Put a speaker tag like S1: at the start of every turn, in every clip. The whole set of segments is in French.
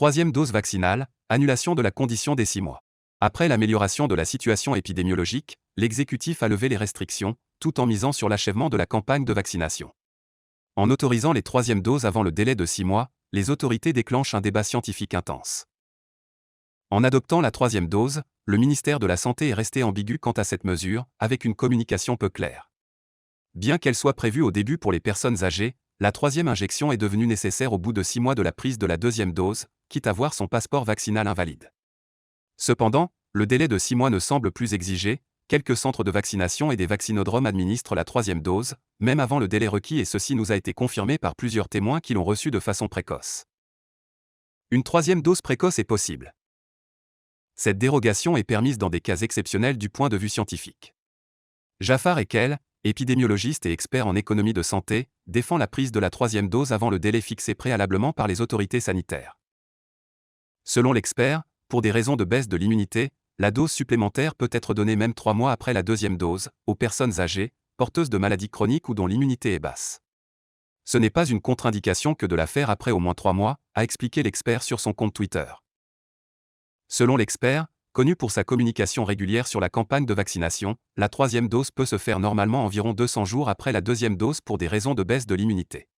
S1: Troisième dose vaccinale, annulation de la condition des 6 mois. Après l'amélioration de la situation épidémiologique, l'exécutif a levé les restrictions, tout en misant sur l'achèvement de la campagne de vaccination. En autorisant les troisièmes doses avant le délai de 6 mois, les autorités déclenchent un débat scientifique intense. En adoptant la troisième dose, le ministère de la Santé est resté ambigu quant à cette mesure, avec une communication peu claire. Bien qu'elle soit prévue au début pour les personnes âgées, la troisième injection est devenue nécessaire au bout de 6 mois de la prise de la deuxième dose, quitte à voir son passeport vaccinal invalide. Cependant, le délai de 6 mois ne semble plus exigé, quelques centres de vaccination et des vaccinodromes administrent la troisième dose, même avant le délai requis, et ceci nous a été confirmé par plusieurs témoins qui l'ont reçu de façon précoce. Une troisième dose précoce est possible. Cette dérogation est permise dans des cas exceptionnels du point de vue scientifique. Jafar Ekel, épidémiologiste et expert en économie de santé, défend la prise de la troisième dose avant le délai fixé préalablement par les autorités sanitaires. Selon l'expert, pour des raisons de baisse de l'immunité, la dose supplémentaire peut être donnée même 3 mois après la deuxième dose, aux personnes âgées, porteuses de maladies chroniques ou dont l'immunité est basse. Ce n'est pas une contre-indication que de la faire après au moins 3 mois, a expliqué l'expert sur son compte Twitter. Selon l'expert, connu pour sa communication régulière sur la campagne de vaccination, la troisième dose peut se faire normalement environ 200 jours après la deuxième dose pour des raisons de baisse de l'immunité.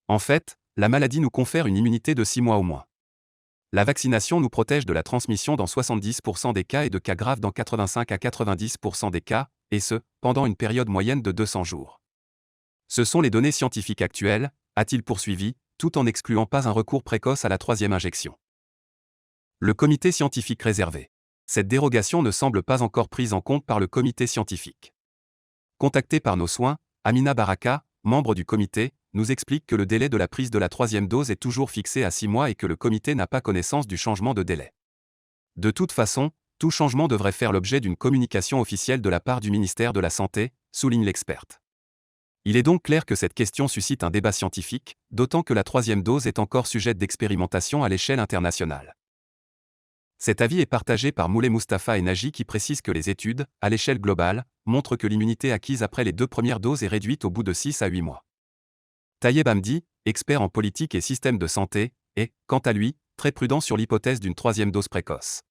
S1: En fait, la maladie nous confère une immunité de 6 mois au moins. La vaccination nous protège de la transmission dans 70% des cas et de cas graves dans 85 à 90% des cas, et ce, pendant une période moyenne de 200 jours. Ce sont les données scientifiques actuelles, a-t-il poursuivi, tout en n'excluant pas un recours précoce à la troisième injection. Le comité scientifique réservé. Cette dérogation ne semble pas encore prise en compte par le comité scientifique. Contacté par nos soins, Amina Baraka, membre du comité, nous explique que le délai de la prise de la troisième dose est toujours fixé à 6 mois et que le comité n'a pas connaissance du changement de délai. De toute façon, tout changement devrait faire l'objet d'une communication officielle de la part du ministère de la Santé, souligne l'experte. Il est donc clair que cette question suscite un débat scientifique, d'autant que la troisième dose est encore sujette d'expérimentation à l'échelle internationale. Cet avis est partagé par Moulay Moustapha et Nagy qui précisent que les études, à l'échelle globale, montrent que l'immunité acquise après les 2 premières doses est réduite au bout de 6 à 8 mois. Tayeb Hamdi, expert en politique et système de santé, est, quant à lui, très prudent sur l'hypothèse d'une troisième dose précoce.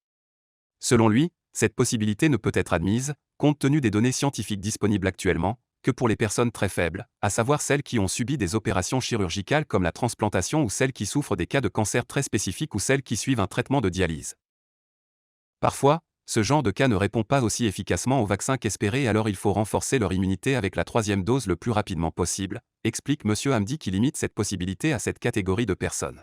S1: Selon lui, cette possibilité ne peut être admise, compte tenu des données scientifiques disponibles actuellement, que pour les personnes très faibles, à savoir celles qui ont subi des opérations chirurgicales comme la transplantation ou celles qui souffrent des cas de cancer très spécifiques ou celles qui suivent un traitement de dialyse. Parfois, ce genre de cas ne répond pas aussi efficacement au vaccin qu'espéré et alors il faut renforcer leur immunité avec la troisième dose le plus rapidement possible, explique M. Hamdi qui limite cette possibilité à cette catégorie de personnes.